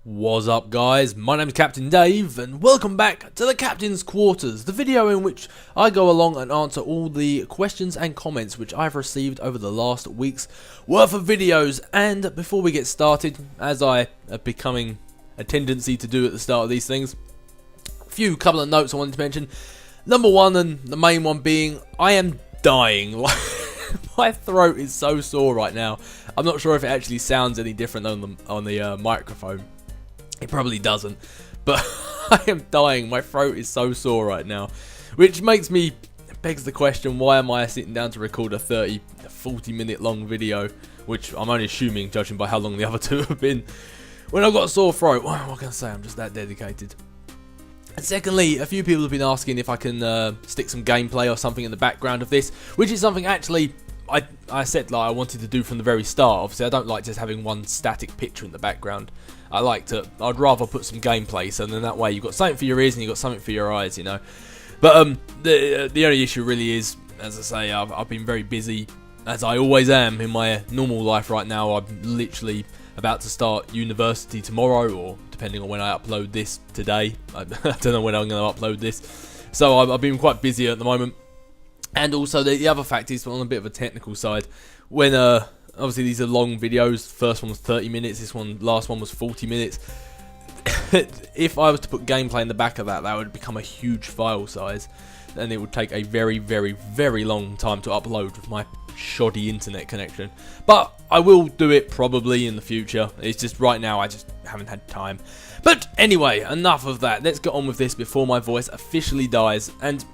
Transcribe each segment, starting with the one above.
What's up guys, my name's Captain Dave and welcome back to the Captain's Quarters, the video in which I go along and answer all the questions and comments which I've received over the last week's worth of videos. And before we get started, as I am becoming a tendency to do at the start of these things, a couple of notes I wanted to mention. Number one, and the main one being, I am dying. My throat is so sore right now. I'm not sure if it actually sounds any different on the microphone. It probably doesn't, but I am dying. My throat is so sore right now, which begs the question, why am I sitting down to record a 40 minute long video, which I'm only assuming, judging by how long the other two have been, when I've got a sore throat? What can I say? I'm just that dedicated. And secondly, a few people have been asking if I can stick some gameplay or something in the background of this, which is something actually I said I wanted to do from the very start. Obviously, I don't like just having one static picture in the background. I'd rather put some gameplay, so then that way you've got something for your ears and you've got something for your eyes, you know. But the only issue really is, as I say, I've been very busy, as I always am in my normal life right now. I'm literally about to start university tomorrow, or depending on when I upload this today. I don't know when I'm going to upload this. So I've been quite busy at the moment. And also the other fact is, on a bit of a technical side, when obviously these are long videos. First one was 30 minutes, last one was 40 minutes. If I was to put gameplay in the back of that would become a huge file size, and it would take a very, very, very long time to upload with my shoddy internet connection. But I will do it probably in the future. It's just right now I just haven't had time. But anyway, enough of that. Let's get on with this before my voice officially dies. And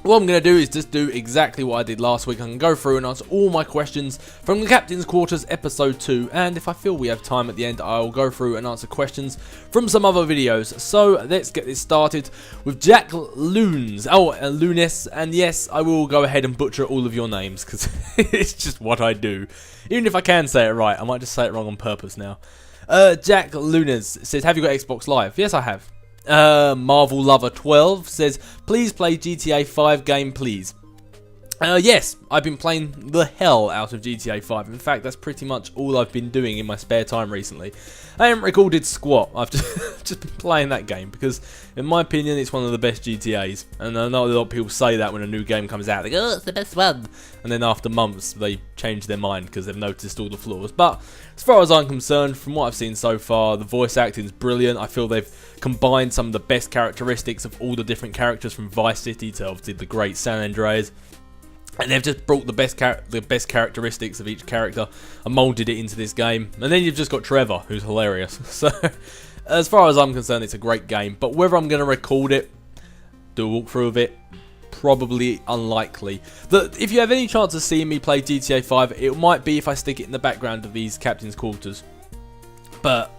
what I'm going to do is just do exactly what I did last week. I can go through and answer all my questions from the Captain's Quarters episode 2, and if I feel we have time at the end, I'll go through and answer questions from some other videos. So let's get this started with Jack Lunes, and yes, I will go ahead and butcher all of your names, because it's just what I do. Even if I can say it right, I might just say it wrong on purpose now. Jack Lunes says, have you got Xbox Live? Yes, I have. Marvel Lover 12 says, please play GTA 5 game, please. Yes, I've been playing the hell out of GTA 5. In fact, that's pretty much all I've been doing in my spare time recently. I haven't recorded squat. I've just been playing that game because, in my opinion, it's one of the best GTAs. And I know a lot of people say that when a new game comes out. They go, oh, it's the best one. And then after months, they change their mind because they've noticed all the flaws. But as far as I'm concerned, from what I've seen so far, the voice acting is brilliant. I feel they've combined some of the best characteristics of all the different characters from Vice City to obviously the great San Andreas. And they've just brought the best characteristics of each character and moulded it into this game. And then you've just got Trevor, who's hilarious. So, as far as I'm concerned, it's a great game. But whether I'm going to record it, do a walkthrough of it, probably unlikely. If you have any chance of seeing me play GTA 5, it might be if I stick it in the background of these Captain's Quarters. But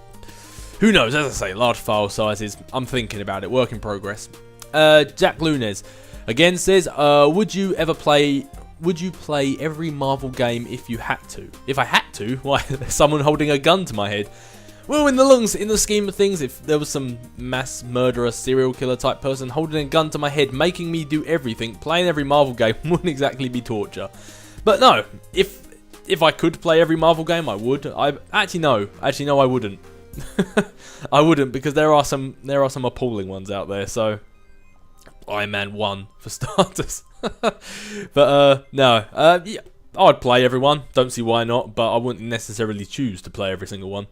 who knows? As I say, large file sizes. I'm thinking about it. Work in progress. Jack Lunes again says, would you play every Marvel game if you had to? If I had to? Why, there's someone holding a gun to my head. Well, in the scheme of things, if there was some mass murderer, serial killer type person holding a gun to my head, making me do everything, playing every Marvel game wouldn't exactly be torture. But no, if I could play every Marvel game, I would. Actually no, I wouldn't. I wouldn't, because there are some appalling ones out there. So Iron Man 1 for starters. But no, yeah, I'd play everyone. Don't see why not, but I wouldn't necessarily choose to play every single one.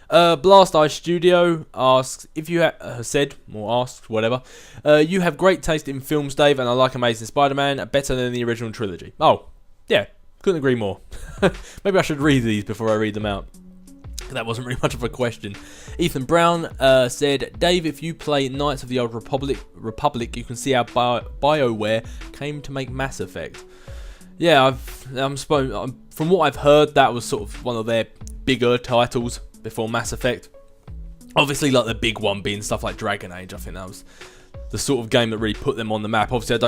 Blast Eye Studio asks if you you have great taste in films, Dave, and I like Amazing Spider-Man better than the original trilogy. Oh, yeah, couldn't agree more. Maybe I should read these before I read them out. That wasn't really much of a question. Ethan Brown said, Dave, if you play Knights of the Old Republic, you can see how Bioware came to make Mass Effect. Yeah, from what I've heard, that was sort of one of their bigger titles before Mass Effect. Obviously, like the big one being stuff like Dragon Age. I think that was the sort of game that really put them on the map. Obviously, I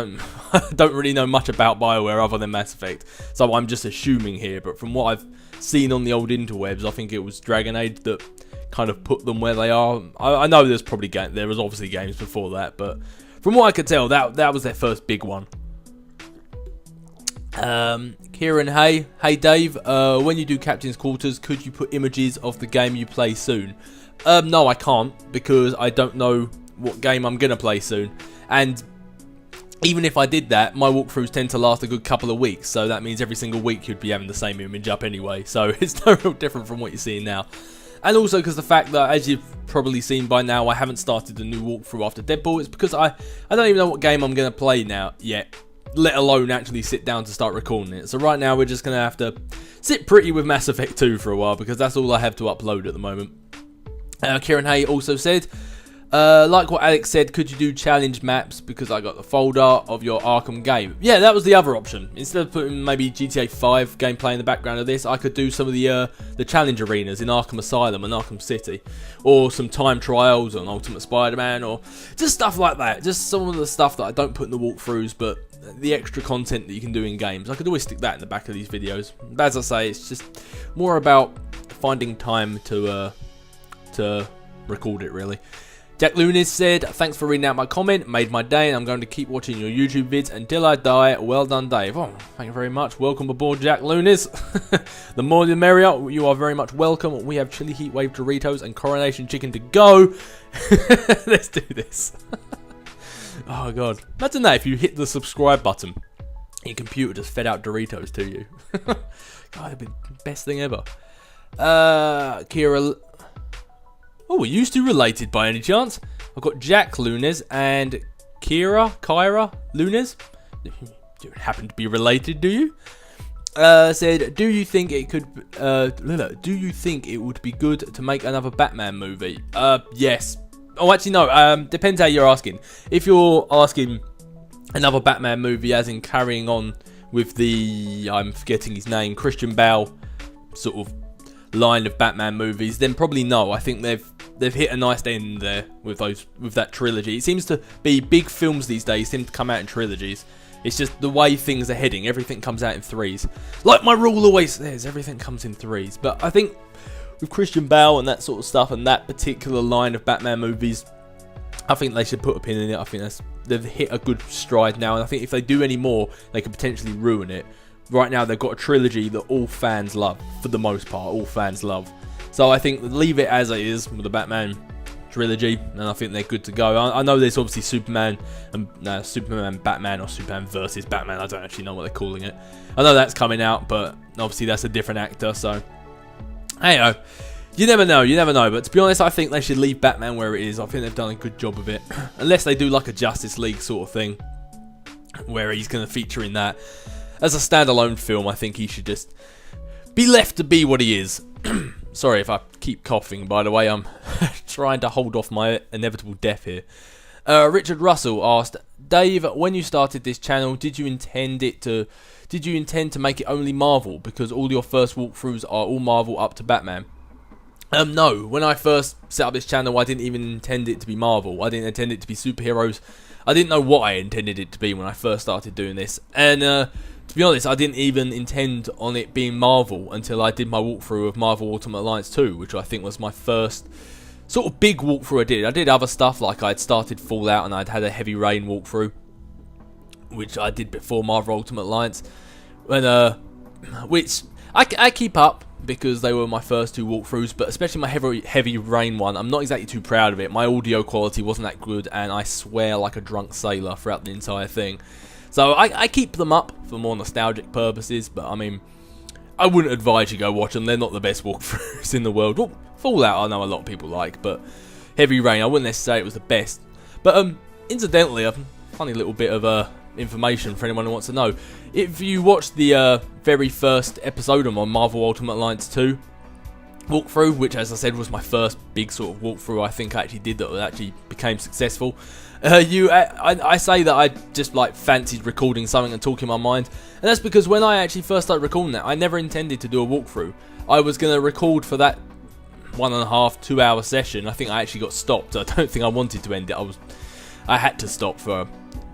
don't really know much about Bioware other than Mass Effect, so I'm just assuming here. But from what I've seen on the old interwebs, I think it was Dragon Age that kind of put them where they are. I know there was obviously games before that, but from what I could tell, that was their first big one. Kieran, hey Dave, when you do Captain's Quarters, could you put images of the game you play soon? No, I can't, because I don't know what game I'm going to play soon. And even if I did that, my walkthroughs tend to last a good couple of weeks, so that means every single week you'd be having the same image up anyway, so it's no real different from what you're seeing now. And also because the fact that, as you've probably seen by now, I haven't started a new walkthrough after Deadpool, it's because I don't even know what game I'm going to play now yet, let alone actually sit down to start recording it. So right now we're just going to have to sit pretty with Mass Effect 2 for a while, because that's all I have to upload at the moment. Kieran Hay also said, like what Alex said, could you do challenge maps, because I got the folder of your Arkham game? Yeah, that was the other option. Instead of putting maybe GTA 5 gameplay in the background of this, I could do some of the challenge arenas in Arkham Asylum and Arkham City, or some time trials on Ultimate Spider-Man, or just stuff like that. Just some of the stuff that I don't put in the walkthroughs, but the extra content that you can do in games. I could always stick that in the back of these videos. But as I say, it's just more about finding time to record it, really. Jack Lunis said, thanks for reading out my comment, made my day, and I'm going to keep watching your YouTube vids until I die. Well done, Dave. Oh, thank you very much. Welcome aboard, Jack Lunis. The more the merrier. You are very much welcome. We have chili heat wave Doritos and coronation chicken to go. Let's do this. Oh god, imagine that if you hit the subscribe button, your computer just fed out Doritos to you. God, it'd be the best thing ever. Kira. Oh, are you two related by any chance? I've got Jack Lunes and Kyra Lunes. You don't happen to be related, do you? Said, do you think it would be good to make another Batman movie? Yes. Oh, actually, no. Depends how you're asking. If you're asking another Batman movie, as in carrying on with the, I'm forgetting his name, Christian Bale sort of line of Batman movies, then probably no. I think they've hit a nice end there with that trilogy. It seems to be big films these days seem to come out in trilogies. It's just the way things are heading. Everything comes out in threes. Like my rule always says, everything comes in threes. But I think with Christian Bale and that sort of stuff and that particular line of Batman movies, I think they should put a pin in it. I think they've hit a good stride now, and I think if they do any more, they could potentially ruin it. Right now, they've got a trilogy that all fans love, for the most part, all fans love. So I think leave it as it is with the Batman trilogy, and I think they're good to go. I know there's obviously Superman Batman, or Superman versus Batman. I don't actually know what they're calling it. I know that's coming out, but obviously that's a different actor, so hey, you never know. But to be honest, I think they should leave Batman where it is. I think they've done a good job of it, unless they do like a Justice League sort of thing, where he's going to feature in that. As a standalone film, I think he should just be left to be what he is. Sorry if I keep coughing, by the way. I'm trying to hold off my inevitable death here. Richard Russell asked, Dave, when you started this channel, did you intend to make it only Marvel? Because all your first walkthroughs are all Marvel up to Batman. No. When I first set up this channel, I didn't even intend it to be Marvel. I didn't intend it to be superheroes. I didn't know what I intended it to be when I first started doing this. And to be honest, I didn't even intend on it being Marvel until I did my walkthrough of Marvel Ultimate Alliance 2, which I think was my first sort of big walkthrough I did. I did other stuff, like I'd started Fallout and I'd had a Heavy Rain walkthrough, which I did before Marvel Ultimate Alliance, and which I keep up because they were my first two walkthroughs, but especially my Heavy Rain one, I'm not exactly too proud of it. My audio quality wasn't that good, and I swear like a drunk sailor throughout the entire thing. So I keep them up for more nostalgic purposes, but I mean, I wouldn't advise you go watch them. They're not the best walkthroughs in the world. Well, Fallout I know a lot of people like, but Heavy Rain I wouldn't necessarily say it was the best. But incidentally, a funny little bit of information for anyone who wants to know. If you watch the very first episode of my Marvel Ultimate Alliance 2 walkthrough, which as I said was my first big sort of walkthrough I think I actually did that actually became successful, I say that I just like fancied recording something and talking my mind, and that's because when I actually first started recording that, I never intended to do a walkthrough. I was going to record for that 1.5 2 hour session. I think I actually got stopped. I don't think I wanted to end it. I had to stop for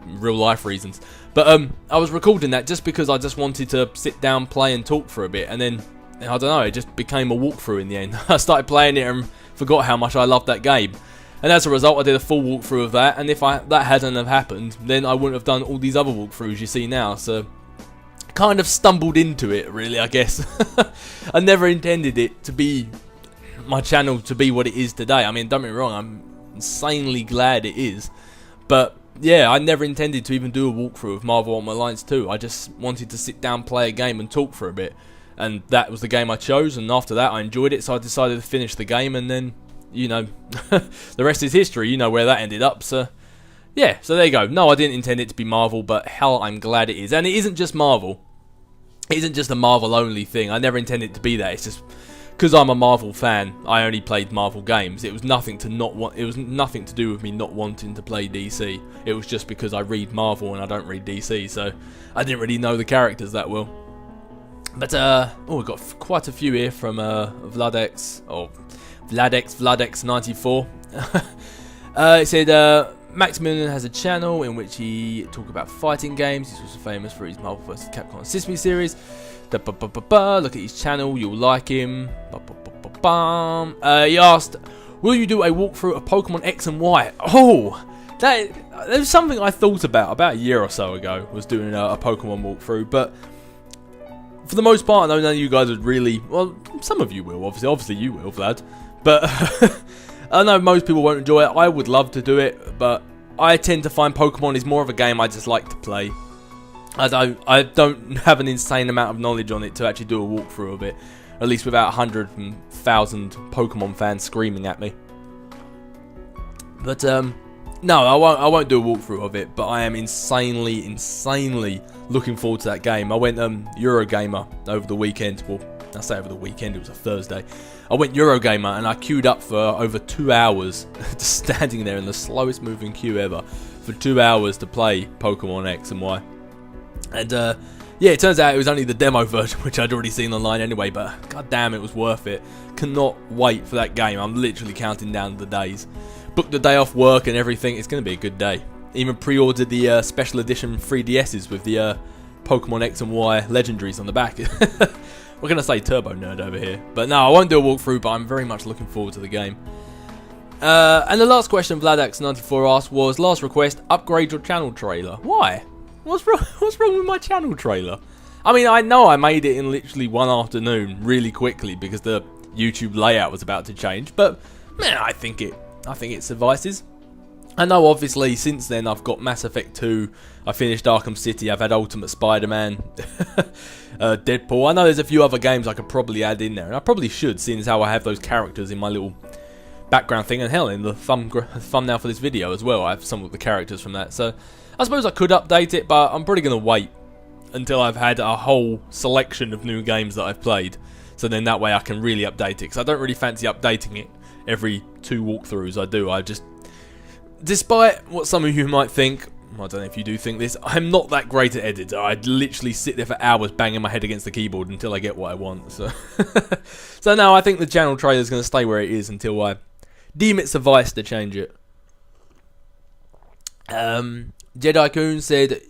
real life reasons, but I was recording that just because I just wanted to sit down, play and talk for a bit, and then I don't know, it just became a walkthrough in the end. I started playing it and forgot how much I loved that game. And as a result, I did a full walkthrough of that, and if that hadn't have happened, then I wouldn't have done all these other walkthroughs you see now. So kind of stumbled into it, really, I guess. I never intended it to be my channel to be what it is today. I mean, don't get me wrong, I'm insanely glad it is. But yeah, I never intended to even do a walkthrough of Marvel Ultimate Alliance 2. I just wanted to sit down, play a game and talk for a bit. And that was the game I chose, and after that I enjoyed it, so I decided to finish the game, and then, you know, the rest is history. You know where that ended up, so yeah, so there you go. No, I didn't intend it to be Marvel, but hell, I'm glad it is. And it isn't just Marvel. It isn't just a Marvel-only thing. I never intended it to be that. It's just because I'm a Marvel fan, I only played Marvel games. It was nothing to not want. It was nothing to do with me not wanting to play DC. It was just because I read Marvel and I don't read DC, so I didn't really know the characters that well. But we've got quite a few here from Vladex94. It said Maximilian has a channel in which he talks about fighting games. He's also famous for his Marvel vs. Capcom Sesame series. Look at his channel, you'll like him. He asked, will you do a walkthrough of Pokemon X and Y? Oh, that was something I thought about a year or so ago, was doing a Pokemon walkthrough, but for the most part, I know none of you guys would really, well, some of you will, obviously you will, Vlad, but I know most people won't enjoy it. I would love to do it, but I tend to find Pokemon is more of a game I just like to play. I don't have an insane amount of knowledge on it to actually do a walkthrough of it, at least without 100,000 Pokemon fans screaming at me. But no, I won't do a walkthrough of it, but I am insanely looking forward to that game. I went Eurogamer over the weekend. Well, I say over the weekend, it was a Thursday. I went Eurogamer and I queued up for over 2 hours, just standing there in the slowest moving queue ever, for 2 hours to play Pokemon X and Y. And yeah, it turns out it was only the demo version, which I'd already seen online anyway, but god damn, it was worth it. Cannot wait for that game. I'm literally counting down the days. Booked the day off work and everything. It's going to be a good day. Even pre-ordered the special edition 3DSs with the Pokemon X and Y legendaries on the back. We're going to say Turbo Nerd over here. But no, I won't do a walkthrough, but I'm very much looking forward to the game. And the last question Vladax94 asked was, last request, upgrade your channel trailer. Why? What's wrong with my channel trailer? I mean, I know I made it in literally one afternoon really quickly because the YouTube layout was about to change, but man, I think it suffices. I know obviously since then I've got Mass Effect 2, I finished Arkham City, I've had Ultimate Spiderman, Deadpool. I know there's a few other games I could probably add in there, and I probably should, seeing as how I have those characters in my little background thing, and hell, in the thumbnail for this video as well, I have some of the characters from that. So I suppose I could update it, but I'm probably going to wait until I've had a whole selection of new games that I've played, so then that way I can really update it, because I don't really fancy updating it every 2 walkthroughs I do. I just, despite what some of you might think, I don't know if you do think this, I'm not that great at editor. I literally sit there for hours banging my head against the keyboard until I get what I want. So, so no, I think the channel trailer is going to stay where it is until I deem it suffice to change it. Jedi Coon said,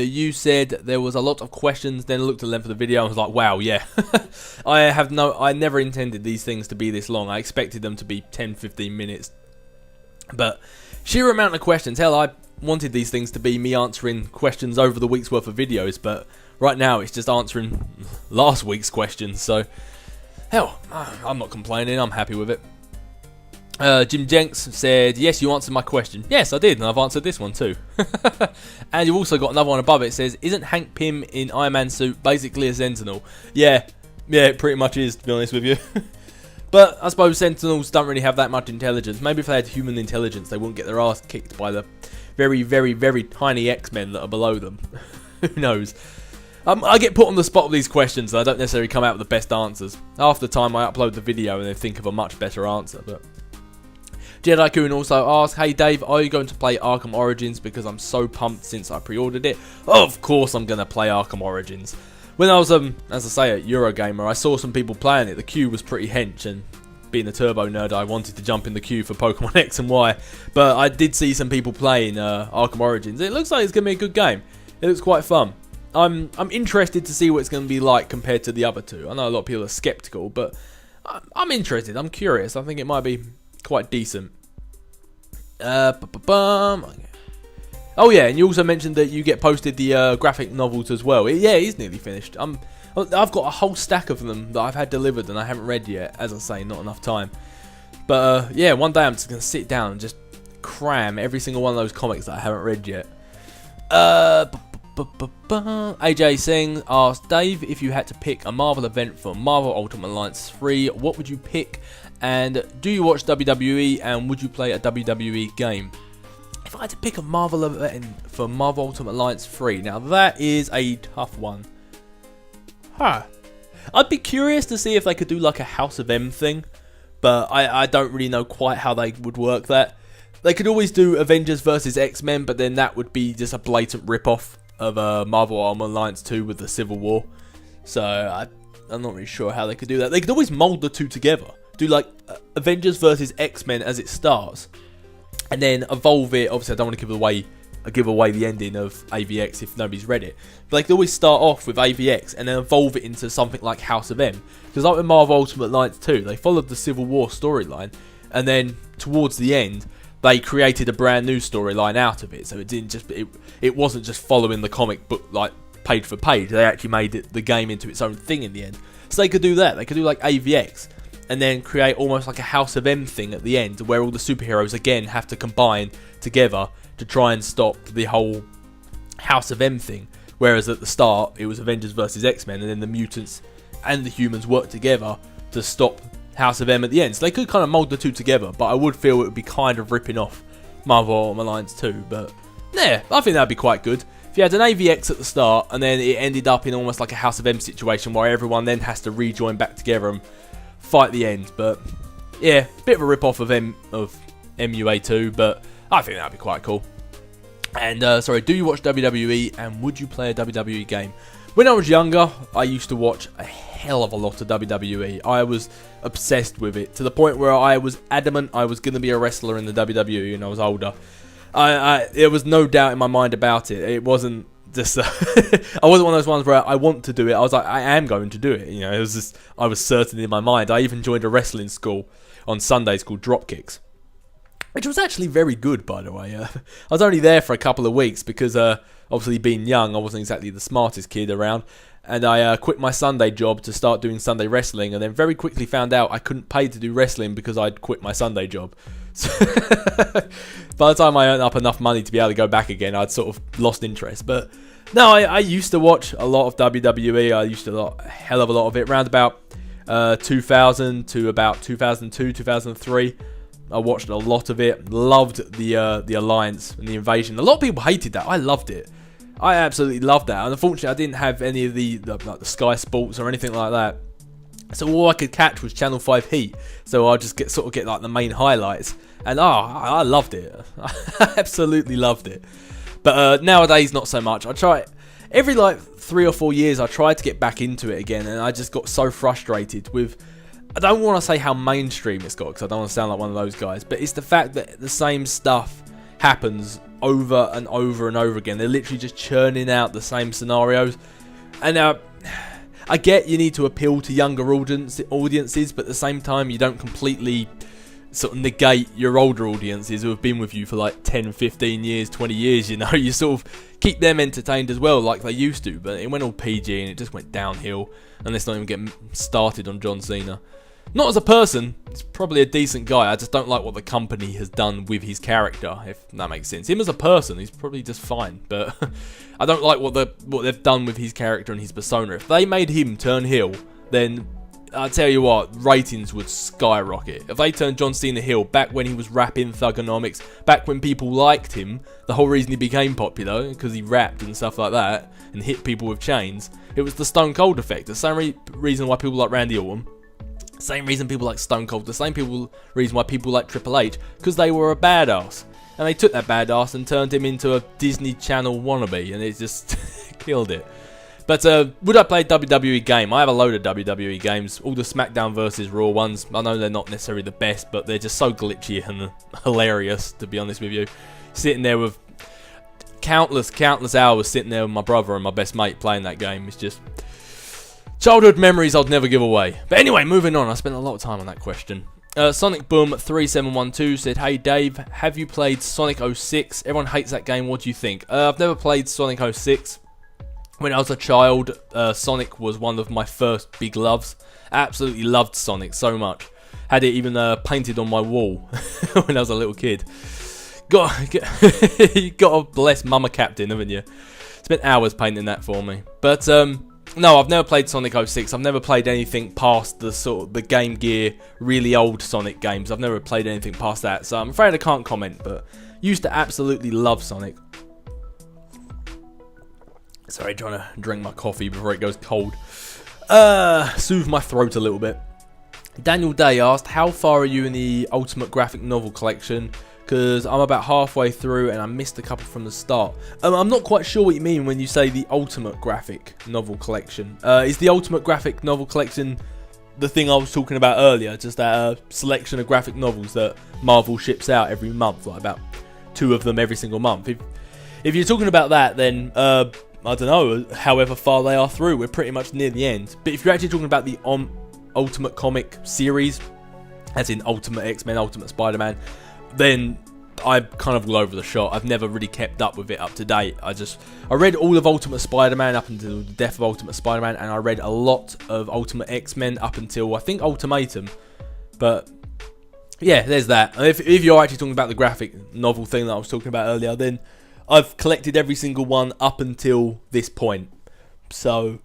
you said there was a lot of questions, then looked at the length of the video and was like, wow, yeah. I never intended these things to be this long. I expected them to be 10-15 minutes. But sheer amount of questions. Hell, I wanted these things to be me answering questions over the week's worth of videos, but right now it's just answering last week's questions. So, hell, I'm not complaining. I'm happy with it. Jim Jenks said, yes, you answered my question. Yes, I did, and I've answered this one too. And you've also got another one above it. It says, isn't Hank Pym in Iron Man suit basically a Sentinel? Yeah, it pretty much is, to be honest with you. But I suppose Sentinels don't really have that much intelligence. Maybe if they had human intelligence, they wouldn't get their ass kicked by the very, very, very tiny X-Men that are below them. Who knows? I get put on the spot with these questions, and I don't necessarily come out with the best answers. Half the time I upload the video and then think of a much better answer, but Jedi Coon also asked, hey Dave, are you going to play Arkham Origins? Because I'm so pumped since I pre-ordered it. Of course I'm going to play Arkham Origins. When I was, as I say, at Eurogamer, I saw some people playing it. The queue was pretty hench, and being a turbo nerd, I wanted to jump in the queue for Pokemon X and Y. But I did see some people playing Arkham Origins. It looks like it's going to be a good game. It looks quite fun. I'm interested to see what it's going to be like compared to the other two. I know a lot of people are skeptical, but I'm interested. I'm curious. I think it might be quite decent. Oh yeah, and you also mentioned that you get posted the graphic novels as well. Yeah, it is nearly finished. I've got a whole stack of them that I've had delivered and I haven't read yet. As I say, not enough time. But yeah, one day I'm just going to sit down and just cram every single one of those comics that I haven't read yet. AJ Singh asked, Dave, if you had to pick a Marvel event for Marvel Ultimate Alliance 3, what would you pick? And do you watch WWE and would you play a WWE game? If I had to pick a Marvel event for Marvel Ultimate Alliance 3, now that is a tough one. I'd be curious to see if they could do like a House of M thing, but I don't really know quite how they would work that. They could always do Avengers versus X-Men, but then that would be just a blatant rip-off of Marvel Ultimate Alliance 2 with the Civil War. So I'm not really sure how they could do that. They could always mould the two together. Do like Avengers versus X-Men as it starts, and then evolve it. Obviously, I don't want to give away the ending of AVX if nobody's read it. But they could always start off with AVX and then evolve it into something like House of M. Because like with Marvel Ultimate Alliance 2, they followed the Civil War storyline, and then towards the end, they created a brand new storyline out of it. So it wasn't just following the comic book like page for page. They actually made the game into its own thing in the end. So they could do that. They could do like AVX and then create almost like a House of M thing at the end, where all the superheroes again have to combine together to try and stop the whole House of M thing. Whereas at the start, it was Avengers versus X-Men, and then the mutants and the humans worked together to stop House of M at the end. So they could kind of mould the two together, but I would feel it would be kind of ripping off Marvel Ultimate Alliance 2. But yeah, I think that would be quite good. If you had an AVX at the start, and then it ended up in almost like a House of M situation, where everyone then has to rejoin back together and fight the end. But yeah, bit of a rip-off of MUA2, but I think that would be quite cool. And sorry, do you watch WWE and would you play a WWE game? When I was younger, I used to watch a hell of a lot of WWE. I was obsessed with it to the point where I was adamant I was going to be a wrestler in the WWE when I was older. There was no doubt in my mind about it. It wasn't just I wasn't one of those ones where I want to do it. I was like, I am going to do it. You know, it was just I was certain in my mind. I even joined a wrestling school on Sundays called Dropkicks, which was actually very good, by the way. I was only there for a couple of weeks because, obviously being young, I wasn't exactly the smartest kid around. And I quit my Sunday job to start doing Sunday wrestling, and then very quickly found out I couldn't pay to do wrestling because I'd quit my Sunday job. So by the time I earned up enough money to be able to go back again, I'd sort of lost interest. But no, I used to watch a lot of WWE. I used to watch a hell of a lot of it. Around about 2000 to about 2002, 2003. I watched a lot of it. Loved the Alliance and the Invasion. A lot of people hated that. I loved it. I absolutely loved that. And unfortunately, I didn't have any of the Sky Sports or anything like that. So all I could catch was Channel 5 Heat. So I'll just get like the main highlights. And I loved it. I absolutely loved it. But nowadays, not so much. I try every like 3 or 4 years. I try to get back into it again, and I just got so frustrated with. I don't want to say how mainstream it's got because I don't want to sound like one of those guys, but it's the fact that the same stuff happens over and over and over again. They're literally just churning out the same scenarios. And I get you need to appeal to younger audiences, but at the same time, you don't completely sort of negate your older audiences who have been with you for like 10, 15 years, 20 years, you know. You sort of keep them entertained as well like they used to, but it went all PG and it just went downhill. And let's not even get started on John Cena. Not as a person, he's probably a decent guy. I just don't like what the company has done with his character, if that makes sense. Him as a person, he's probably just fine, but I don't like what they've done with his character and his persona. If they made him turn heel, then I tell you what, ratings would skyrocket. If they turned John Cena heel back when he was rapping Thugonomics, back when people liked him, the whole reason he became popular, because he rapped and stuff like that, and hit people with chains, it was the Stone Cold effect. The same reason why people like Randy Orton, same reason people like Stone Cold, the same reason why people like Triple H, because they were a badass. And they took that badass and turned him into a Disney Channel wannabe, and it just killed it. But would I play a WWE game? I have a load of WWE games, all the SmackDown versus Raw ones. I know they're not necessarily the best, but they're just so glitchy and hilarious, to be honest with you. Sitting there with countless hours sitting there with my brother and my best mate playing that game. It's just childhood memories I'd never give away. But anyway, moving on. I spent a lot of time on that question. Sonic Boom 3712 said, "Hey Dave, have you played Sonic 06? Everyone hates that game. What do you think?" I've never played Sonic 06. When I was a child, Sonic was one of my first big loves. Absolutely loved Sonic so much. Had it even painted on my wall when I was a little kid. You got to bless Mama Captain, haven't you? Spent hours painting that for me. But no, I've never played Sonic 06. I've never played anything past the Game Gear, really old Sonic games. I've never played anything past that, so I'm afraid I can't comment. But used to absolutely love Sonic. Sorry, trying to drink my coffee before it goes cold. Soothe my throat a little bit. Daniel Day asked, "How far are you in the Ultimate Graphic Novel collection? Because I'm about halfway through and I missed a couple from the start." I'm not quite sure what you mean when you say the Ultimate Graphic Novel collection. Is the Ultimate Graphic Novel collection the thing I was talking about earlier? Just that selection of graphic novels that Marvel ships out every month, like about 2 of them every single month. If you're talking about that, then I don't know, however far they are through, we're pretty much near the end. But if you're actually talking about the Ultimate Comic series, as in Ultimate X-Men, Ultimate Spider-Man, then I'm kind of all over the shop. I've never really kept up with it up to date. I read all of Ultimate Spider-Man up until the death of Ultimate Spider-Man, and I read a lot of Ultimate X-Men up until, I think, Ultimatum. But yeah, there's that. And if you're actually talking about the graphic novel thing that I was talking about earlier, then I've collected every single one up until this point. So,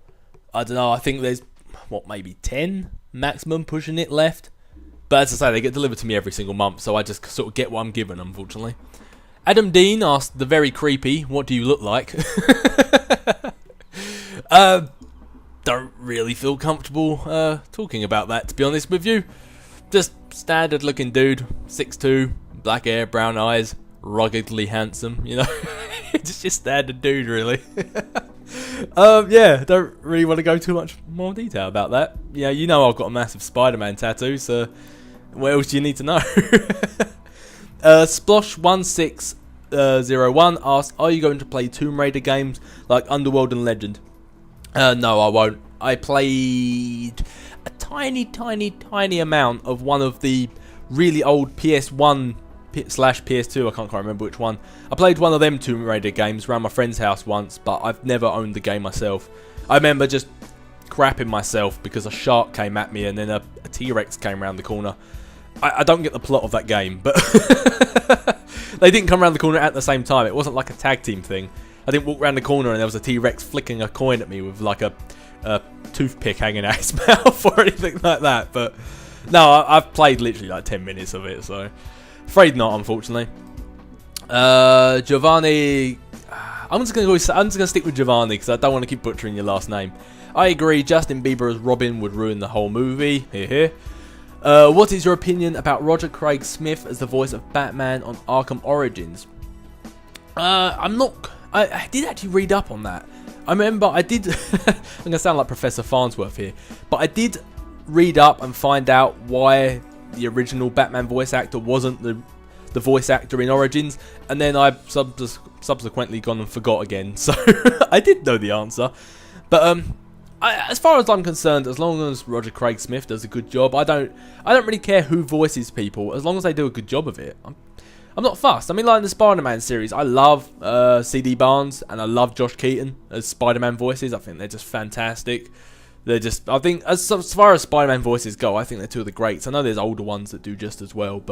I don't know, I think there's, maybe 10 maximum pushing it left. But as I say, they get delivered to me every single month, so I just sort of get what I'm given, unfortunately. Adam Dean asked the very creepy, "What do you look like?" Don't really feel comfortable talking about that, to be honest with you. Just standard looking dude, 6'2", black hair, brown eyes, ruggedly handsome, you know. Just your standard dude, really. Yeah, don't really want to go too much more detail about that. Yeah, you know I've got a massive Spider-Man tattoo, so what else do you need to know? Splosh1601 asked, "Are you going to play Tomb Raider games like Underworld and Legend?" No, I won't. I played a tiny amount of one of the really old PS1 /PS2, I can't quite remember which one. I played one of them Tomb Raider games around my friend's house once, but I've never owned the game myself. I remember just crapping myself because a shark came at me and then a T-Rex came around the corner. I don't get the plot of that game, but they didn't come around the corner at the same time. It wasn't like a tag team thing. I didn't walk around the corner and there was a T-Rex flicking a coin at me with like a toothpick hanging out his mouth or anything like that. But no, I've played literally like 10 minutes of it, so afraid not, unfortunately. Giovanni, I'm just gonna stick with Giovanni because I don't want to keep butchering your last name. "I agree. Justin Bieber as Robin would ruin the whole movie." Here. What is your opinion about Roger Craig Smith as the voice of Batman on Arkham Origins? I did actually read up on that. I remember I did. I'm gonna sound like Professor Farnsworth here, but I did read up and find out why the original Batman voice actor wasn't the voice actor in Origins, and then I subsequently gone and forgot again. So I did know the answer, but as far as I'm concerned, as long as Roger Craig Smith does a good job, I don't really care who voices people, as long as they do a good job of it. I'm not fussed. I mean, like in the Spider-Man series, I love C.D. Barnes and I love Josh Keaton as Spider-Man voices. I think they're just fantastic. I think as far as Spider-Man voices go, I think they're two of the greats. I know there's older ones that do just as well,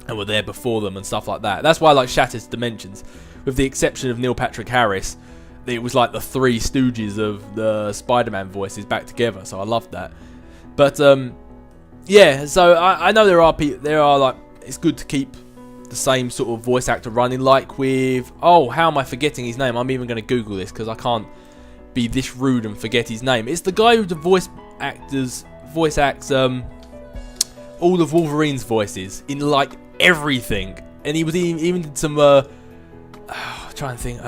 and were there before them and stuff like that. That's why I like Shattered Dimensions. With the exception of Neil Patrick Harris, it was like the Three Stooges of the Spider-Man voices back together, so I loved that. But yeah, so I know there are like, it's good to keep the same sort of voice actor running, like with, how am I forgetting his name? I'm even going to Google this because I can't be this rude and forget his name. It's the guy who the voice acts all of Wolverine's voices in like everything, and he even did some trying to think.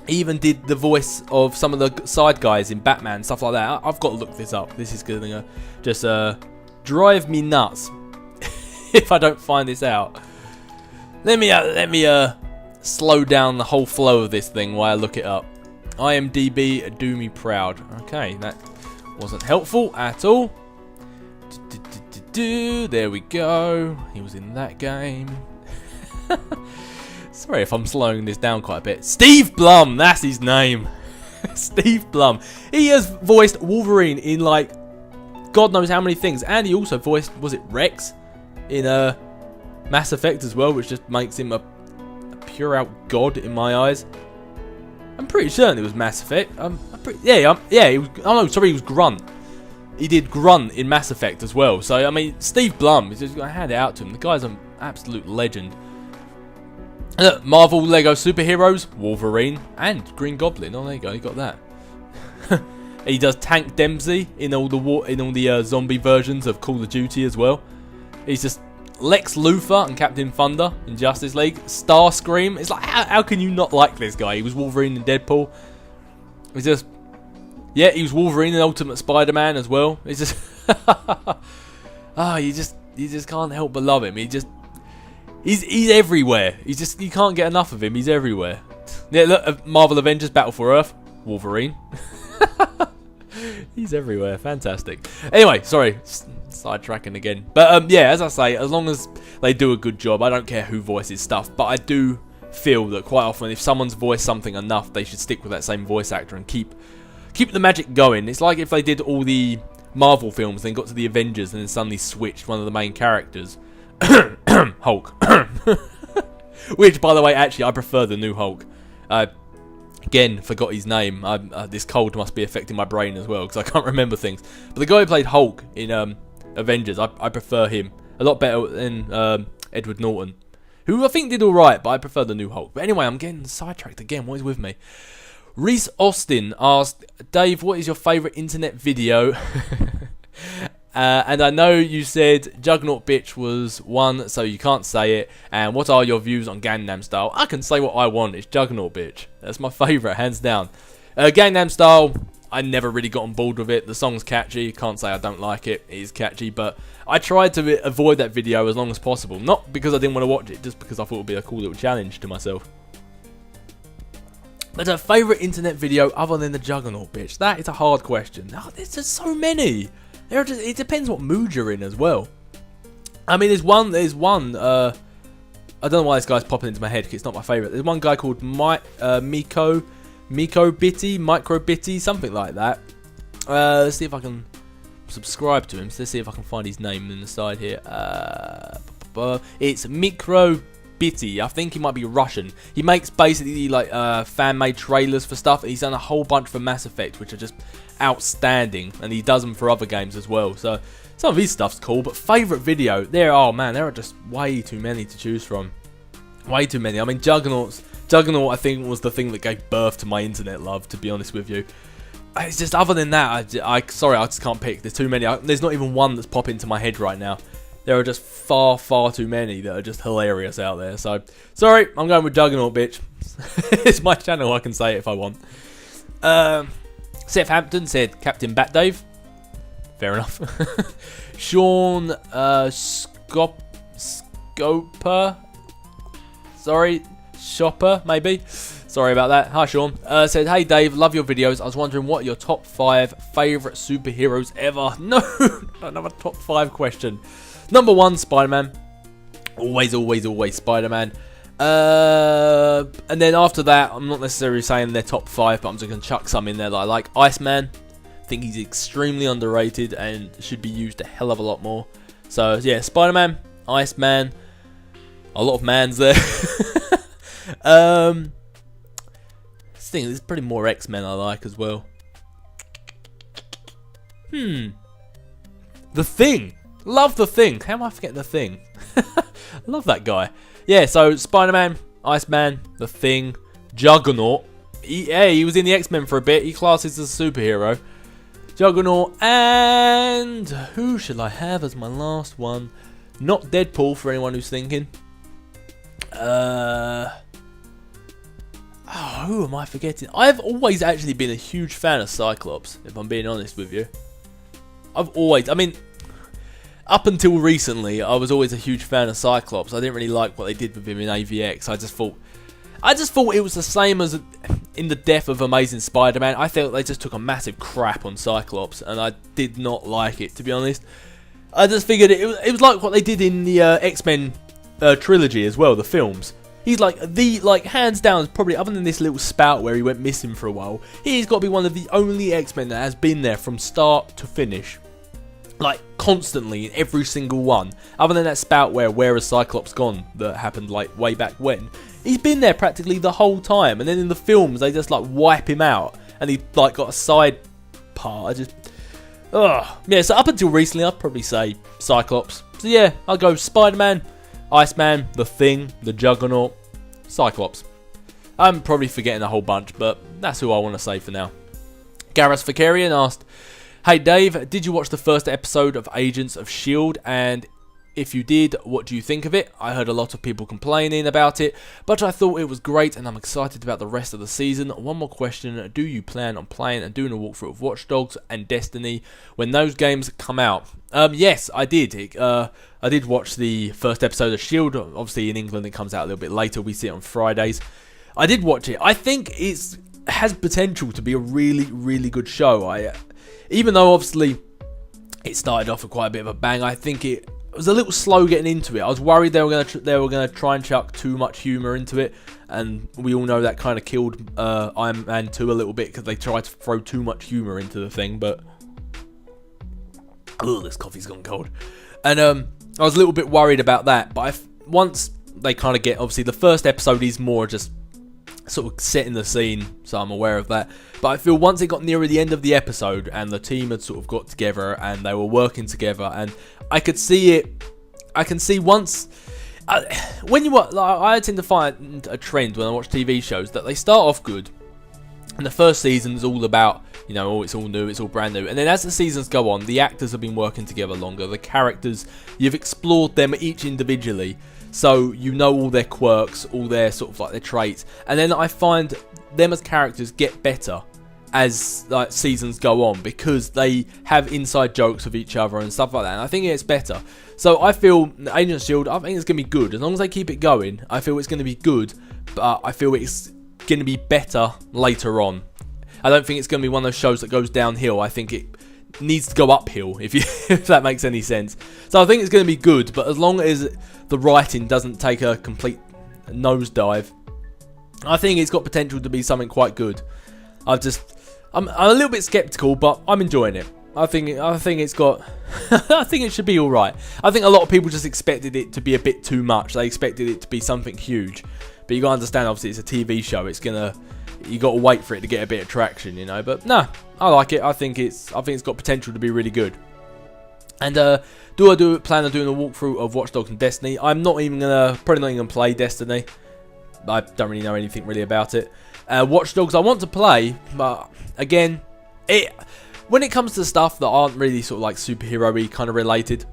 He even did the voice of some of the side guys in Batman, stuff like that. I've got to look this up. This is gonna just drive me nuts if I don't find this out. Let me slow down the whole flow of this thing while I look it up. IMDb, do me proud. Okay, that wasn't helpful at all. There we go. He was in that game. Sorry if I'm slowing this down quite a bit. Steve Blum, that's his name. Steve Blum. He has voiced Wolverine in like God knows how many things, and he also voiced, was it Rex in Mass Effect as well, which just makes him a pure out god in my eyes. I'm pretty certain it was Mass Effect. He was. Oh no, sorry, he was Grunt. He did Grunt in Mass Effect as well. So I mean, Steve Blum is just gonna hand it out to him. The guy's an absolute legend. Look, Marvel Lego superheroes, Wolverine and Green Goblin. Oh, there you go, you got that. He does Tank Dempsey in all the zombie versions of Call of Duty as well. He's just Lex Luthor and Captain Thunder in Justice League. Starscream. It's like, how can you not like this guy? He was Wolverine in Deadpool. He's just, yeah, he was Wolverine in Ultimate Spider-Man as well. He's just, you just can't help but love him. He's everywhere. You can't get enough of him. He's everywhere. Yeah, look, Marvel Avengers Battle for Earth, Wolverine. He's everywhere. Fantastic. Anyway, sorry, sidetracking again. But yeah, as I say, as long as they do a good job, I don't care who voices stuff. But I do feel that quite often, if someone's voiced something enough, they should stick with that same voice actor and keep the magic going. It's like if they did all the Marvel films, then got to the Avengers, and then suddenly switched one of the main characters. Hulk. Which, by the way, actually, I prefer the new Hulk. Again, forgot his name. This cold must be affecting my brain as well, because I can't remember things. But the guy who played Hulk in Avengers, I prefer him a lot better than Edward Norton, who I think did alright, but I prefer the new Hulk. But anyway, I'm getting sidetracked again. What is with me? Reese Austin asked, Dave, what is your favourite internet video? And I know you said Juggernaut Bitch was one, so you can't say it. And what are your views on Gangnam Style? I can say what I want. It's Juggernaut Bitch. That's my favourite, hands down. Gangnam Style, I never really got on board with it. The song's catchy. Can't say I don't like it. It is catchy, but I tried to avoid that video as long as possible. Not because I didn't want to watch it, just because I thought it would be a cool little challenge to myself. But a favourite internet video other than the Juggernaut Bitch? That is a hard question. Oh, there's just so many. It depends what mood you're in as well. I mean, there's one. I don't know why this guy's popping into my head because it's not my favourite. There's one guy called Micro Bitty, something like that. Let's see if I can subscribe to him. So let's see if I can find his name in the side here. It's Micro Bitty. I think he might be Russian. He makes basically like fan-made trailers for stuff. He's done a whole bunch for Mass Effect, which are just outstanding, and he does them for other games as well. So some of his stuff's cool, but favourite video, there are just way too many to choose from. Way too many. I mean, Juggernaut, I think, was the thing that gave birth to my internet love, to be honest with you. It's just, other than that, sorry, I just can't pick. There's too many. There's not even one that's popping into my head right now. There are just far, far too many that are just hilarious out there. So, sorry, I'm going with Juggernaut, bitch. It's my channel, I can say it if I want. Seth Hampton said Captain Bat-Dave. Fair enough. Sean Scoper. Sorry, Shopper, maybe. Sorry about that. Hi, Sean. Said, hey, Dave, love your videos. I was wondering what are your top 5 favourite superheroes ever. No, another top 5 question. Number 1, Spider-Man. Always, always, always Spider-Man. And then after that, I'm not necessarily saying they're top 5, but I'm just going to chuck some in there that I like. Iceman. I think he's extremely underrated and should be used a hell of a lot more. So, yeah, Spider-Man, Iceman. A lot of mans there. There's pretty more X-Men I like as well. The Thing. Love The Thing. How am I forgetting The Thing? Love that guy. Yeah, so Spider-Man, Iceman, The Thing, Juggernaut. He was in the X-Men for a bit. He classes as a superhero. Juggernaut, and who should I have as my last one? Not Deadpool, for anyone who's thinking. Who am I forgetting? I've always actually been a huge fan of Cyclops, if I'm being honest with you. Up until recently, I was always a huge fan of Cyclops. I didn't really like what they did with him in AVX. I just thought it was the same as in the death of Amazing Spider-Man. I felt they just took a massive crap on Cyclops, and I did not like it, to be honest. I just figured it was like what they did in the X-Men trilogy as well, the films. He's like hands down, probably other than this little spout where he went missing for a while, he's got to be one of the only X-Men that has been there from start to finish. Like, constantly in every single one. Other than that spout where has Cyclops gone that happened like way back when. He's been there practically the whole time. And then in the films, they just like wipe him out. And he like got a side part. Yeah, so up until recently, I'd probably say Cyclops. So yeah, I'll go Spiderman, Iceman, The Thing, The Juggernaut, Cyclops. I'm probably forgetting a whole bunch, but that's who I want to say for now. Gareth Fakarian asked, "Hey Dave, did you watch the first episode of Agents of S.H.I.E.L.D. and if you did, what do you think of it? I heard a lot of people complaining about it, but I thought it was great and I'm excited about the rest of the season. One more question, do you plan on playing and doing a walkthrough of Watch Dogs and Destiny when those games come out?" Yes, I did. I did watch the first episode of S.H.I.E.L.D. Obviously in England it comes out a little bit later, we see it on Fridays. I did watch it. I think it has potential to be a really, really good show. Even though obviously it started off with quite a bit of a bang, I think it was a little slow getting into it. I was worried they were going to try and chuck too much humour into it, and we all know that kind of killed Iron Man 2 a little bit because they tried to throw too much humour into the thing. But this coffee's gone cold, and I was a little bit worried about that. But once they kind of get, obviously the first episode is more just sort of setting the scene, so I'm aware of that. But I feel once it got nearer the end of the episode and the team had sort of got together and they were working together, and I could see it. I can see once when you watch, like, I tend to find a trend when I watch TV shows that they start off good, and the first season is all about, you know, oh, it's all new, it's all brand new, and then as the seasons go on, the actors have been working together longer. The characters, you've explored them each individually. So you know all their quirks, all their sort of like their traits, and then I find them as characters get better as like seasons go on because they have inside jokes with each other and stuff like that. And I think it gets better. So I feel Agents of S.H.I.E.L.D., I think it's gonna be good as long as they keep it going. I feel it's gonna be good, but I feel it's gonna be better later on. I don't think it's gonna be one of those shows that goes downhill. I think it needs to go uphill, if that makes any sense. So I think it's going to be good, but as long as the writing doesn't take a complete nosedive, I think it's got potential to be something quite good. I'm a little bit skeptical, but I'm enjoying it. I think it's got I think it should be alright. I think a lot of people just expected it to be a bit too much. They expected it to be something huge, but you got to understand, obviously it's a TV show. You got to wait for it to get a bit of traction, you know. But no, I like it. I think it's got potential to be really good. And do I plan on doing a walkthrough of Watch Dogs and Destiny? I'm probably not even gonna play Destiny. I don't really know anything really about it. Watch Dogs I want to play, but again, when it comes to stuff that aren't really sort of like superhero-y kind of related,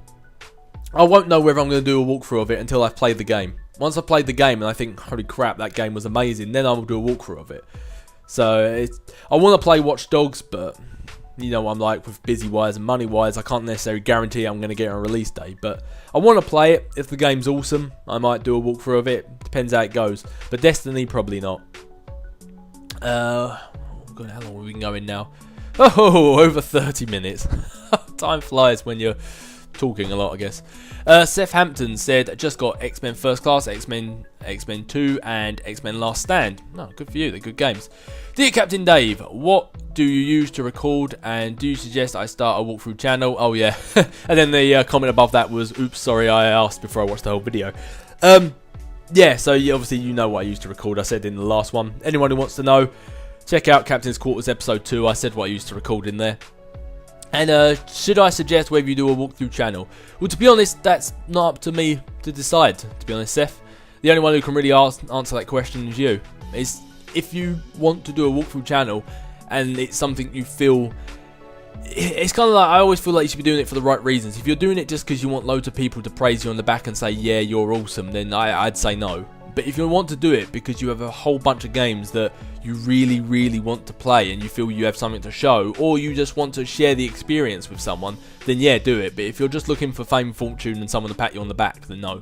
I won't know whether I'm going to do a walkthrough of it until I've played the game. Once I've played the game and I think, holy crap, that game was amazing, then I will do a walkthrough of it. So I want to play Watch Dogs, but you know what I'm like with busy-wise and money-wise, I can't necessarily guarantee I'm going to get a release day. But I want to play it. If the game's awesome, I might do a walkthrough of it. Depends how it goes. But Destiny, probably not. God, how long have we been going now? Oh, over 30 minutes. Time flies when you're talking a lot, I guess. Seth Hampton said, just got X-Men First Class, X-Men 2, and X-Men Last Stand. No, good for you, they're good games. Dear Captain Dave, what do you use to record, and do you suggest I start a walkthrough channel? Oh yeah, and then the comment above that was, oops, sorry, I asked before I watched the whole video. Yeah, so obviously you know what I used to record, I said in the last one. Anyone who wants to know, check out Captain's Quarters episode 2, I said what I used to record in there. And should I suggest whether you do a walkthrough channel? Well, to be honest, that's not up to me to decide, to be honest, Seth. The only one who can really answer that question is you. If you want to do a walkthrough channel and it's something you feel... It's kind of like, I always feel like you should be doing it for the right reasons. If you're doing it just because you want loads of people to praise you on the back and say, yeah, you're awesome, then I'd say no. But if you want to do it because you have a whole bunch of games that you really, really want to play and you feel you have something to show, or you just want to share the experience with someone, then yeah, do it. But if you're just looking for fame, fortune, and someone to pat you on the back, then no.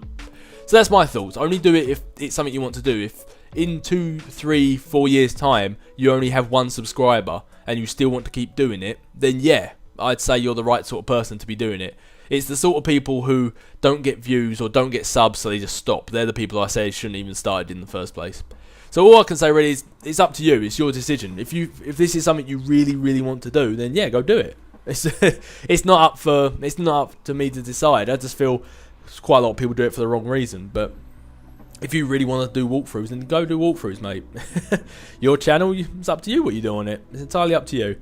So that's my thoughts. Only do it if it's something you want to do. If in 2, 3, 4 years' time, you only have 1 subscriber and you still want to keep doing it, then yeah, I'd say you're the right sort of person to be doing it. It's the sort of people who don't get views or don't get subs, so they just stop. They're the people I say shouldn't even started in the first place. So all I can say really is, it's up to you. It's your decision. If this is something you really, really want to do, then yeah, go do it. It's not up to me to decide. I just feel quite a lot of people do it for the wrong reason. But if you really want to do walkthroughs, then go do walkthroughs, mate. Your channel, it's up to you what you do on it. It's entirely up to you.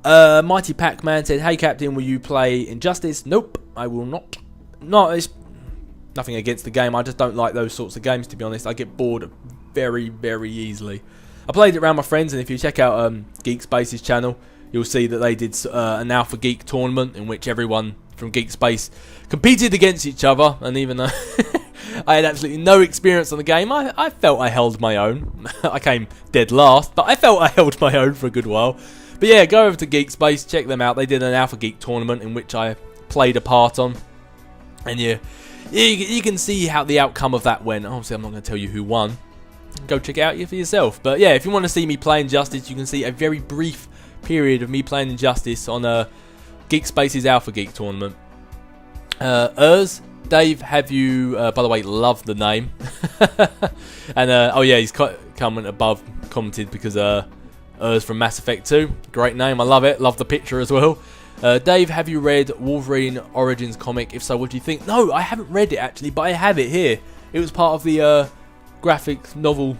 Mighty Pac-Man said, "Hey Captain, will you play Injustice?" Nope, I will not. No, it's nothing against the game. I just don't like those sorts of games, to be honest. I get bored very, very easily. I played it around my friends, and if you check out Geek Space's channel, you'll see that they did an Alpha Geek tournament in which everyone from Geek Space competed against each other, and even though I had absolutely no experience on the game, I felt I held my own. I came dead last, but I felt I held my own for a good while. But yeah, go over to Geek Space, check them out. They did an Alpha Geek tournament in which I played a part on, and you can see how the outcome of that went. Obviously, I'm not going to tell you who won. Go check it out for yourself. But yeah, if you want to see me play Injustice, you can see a very brief period of me playing Injustice on Geek Space's Alpha Geek tournament. Dave, have you, by the way, love the name. And, oh yeah, he's commented because from Mass Effect 2. Great name, I love it. Love the picture as well. Dave, have you read Wolverine Origins comic? If so, what do you think? No, I haven't read it actually, but I have it here. It was part of the graphic novel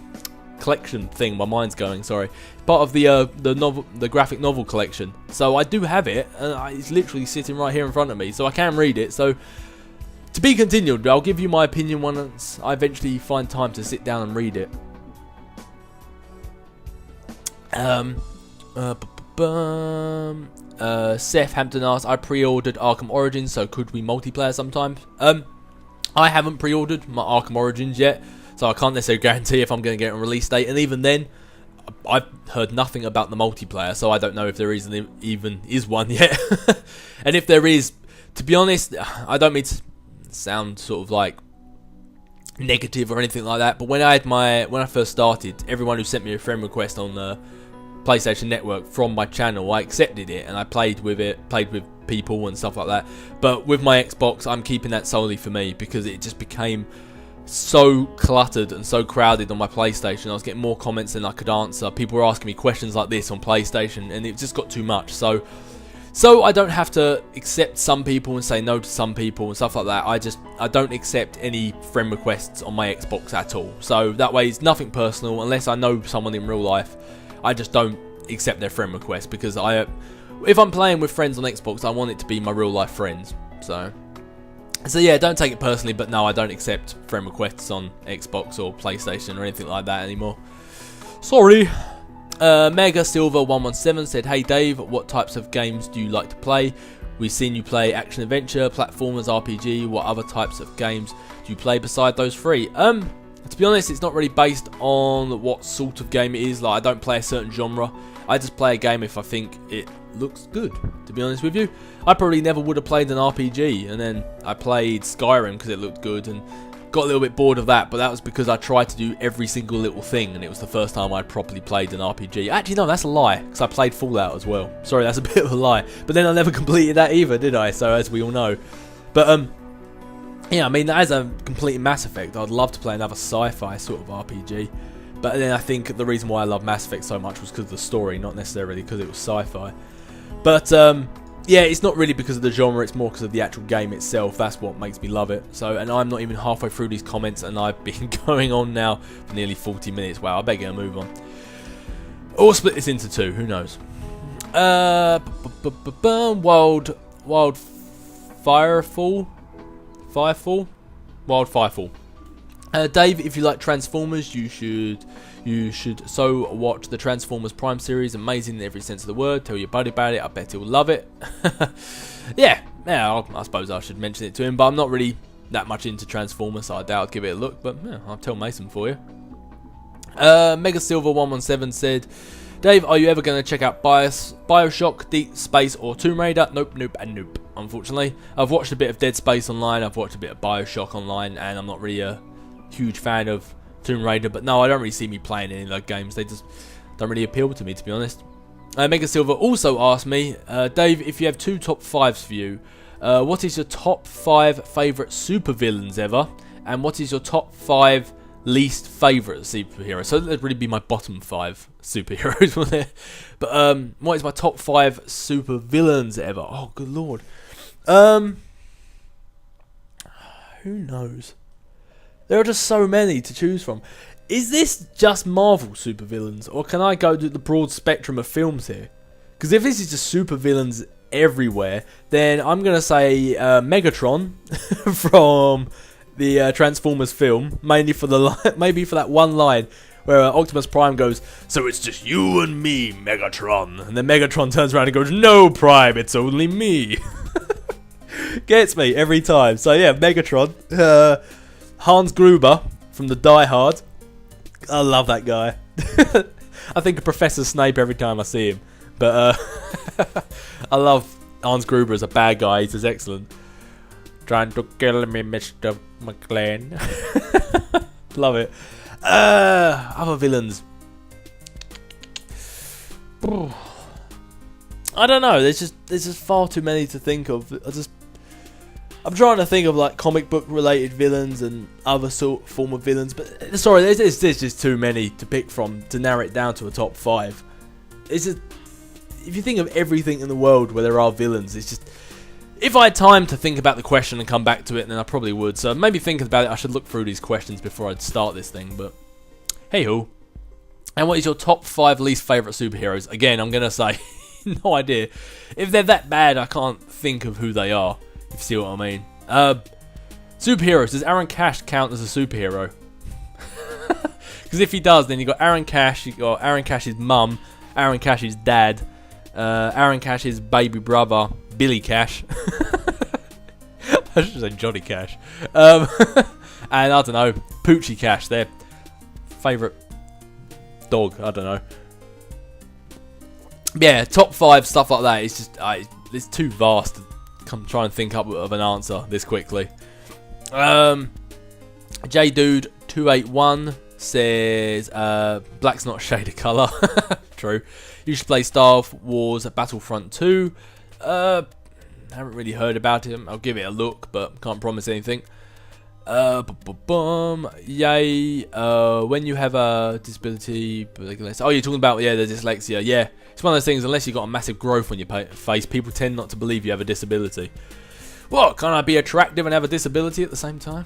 collection thing. My mind's going, sorry. Part of the graphic novel collection. So I do have it, and it's literally sitting right here in front of me, so I can read it. So to be continued, I'll give you my opinion once I eventually find time to sit down and read it. Seth Hampton asks, I pre-ordered Arkham Origins, so could we multiplayer sometimes? I haven't pre-ordered my Arkham Origins yet, so I can't necessarily guarantee if I'm going to get a release date, and even then, I've heard nothing about the multiplayer, so I don't know if there even is one yet. And if there is, to be honest, I don't mean to sound sort of like negative or anything like that, but when I first started, everyone who sent me a friend request on the PlayStation Network from my channel, I accepted it and I played with people and stuff like that. But with my Xbox, I'm keeping that solely for me because it just became so cluttered and so crowded on my PlayStation. I was getting more comments than I could answer. People were asking me questions like this on PlayStation, and it just got too much. So I don't have to accept some people and say no to some people and stuff like that. I don't accept any friend requests on my Xbox at all. So that way it's nothing personal. Unless I know someone in real life, I just don't accept their friend request, because if I'm playing with friends on Xbox, I want it to be my real life friends. So yeah, don't take it personally, but no, I don't accept friend requests on Xbox or PlayStation or anything like that anymore. Sorry. Mega Silver 117 said, "Hey Dave, what types of games do you like to play? We've seen you play action adventure, platformers, RPG. What other types of games do you play beside those three?" To be honest, it's not really based on what sort of game it is. Like, I don't play a certain genre. I just play a game if I think it looks good, to be honest with you. I probably never would have played an RPG, and then I played Skyrim because it looked good and got a little bit bored of that, but that was because I tried to do every single little thing, and it was the first time I properly played an RPG. Actually, no, that's a lie, because I played Fallout as well. Sorry, that's a bit of a lie. But then I never completed that either, did I? So, as we all know. But, yeah, I mean, as a complete Mass Effect, I'd love to play another sci-fi sort of RPG. But then I think the reason why I love Mass Effect so much was because of the story, not necessarily because it was sci-fi. But, yeah, it's not really because of the genre, it's more because of the actual game itself. That's what makes me love it. So, and I'm not even halfway through these comments, and I've been going on now for nearly 40 minutes. Wow, I better get a move on. Or split this into two, who knows. Wildfirefall. Dave, if you like Transformers, you should so watch the Transformers Prime series. Amazing in every sense of the word. Tell your buddy about it. I bet he'll love it. yeah, I suppose I should mention it to him, but I'm not really that much into Transformers, so I doubt I'd give it a look. But yeah, I'll tell Mason for you. Mega Silver 117 said, Dave, are you ever going to check out Bioshock, Deep Space, or Tomb Raider? Nope, and nope, unfortunately. I've watched a bit of Dead Space online, I've watched a bit of Bioshock online, and I'm not really a huge fan of Tomb Raider, but no, I don't really see me playing any of those games. They just don't really appeal to me, to be honest. Mega Silver also asked me, Dave, if you have two top 5s for you, What is your top 5 favourite supervillains ever? And what is your top 5 least favourite superheroes? So that'd really be my bottom 5 superheroes, wouldn't it? But what is my top 5 supervillains ever? Oh, good lord. Who knows? There are just so many to choose from. Is this just Marvel supervillains, or can I go to the broad spectrum of films here? Because if this is just supervillains everywhere, then I'm gonna say Megatron from the Transformers film, mainly for the maybe for that one line where Optimus Prime goes, "So it's just you and me, Megatron," and then Megatron turns around and goes, "No, Prime, it's only me." Gets me every time. So yeah, Megatron, Hans Gruber from the Die Hard. I love that guy. I think of Professor Snape every time I see him. But I love Hans Gruber as a bad guy. He's just excellent. Trying to kill me, Mr. McLean. Love it. Other villains. I don't know. There's just far too many to think of. I'm trying to think of like comic book related villains and other form of villains, but sorry, there's just too many to pick from to narrow it down to a top 5. It's just, if you think of everything in the world where there are villains, it's just, if I had time to think about the question and come back to it, then I probably would. So maybe thinking about it, I should look through these questions before I'd start this thing. But hey ho. And what is your top 5 least favourite superheroes? Again, I'm gonna say no idea. If they're that bad, I can't think of who they are. If you see what I mean. Superheroes. Does Aaron Cash count as a superhero? Because if he does, then you got Aaron Cash, you got Aaron Cash's mum, Aaron Cash's dad, Aaron Cash's baby brother, Billy Cash. I should say Johnny Cash. And I don't know, Poochie Cash, their favourite dog. I don't know. Yeah, top 5 stuff like that. It's just it's too vast to try and think up of an answer this quickly. JDude281 says black's not a shade of colour. True. You should play Star Wars Battlefront 2. Haven't really heard about him. I'll give it a look, but can't promise anything. Yay. When you have a disability, oh, you're talking about the dyslexia. Yeah, it's one of those things. Unless you've got a massive growth on your face, people tend not to believe you have a disability. What? Can't I be attractive and have a disability at the same time?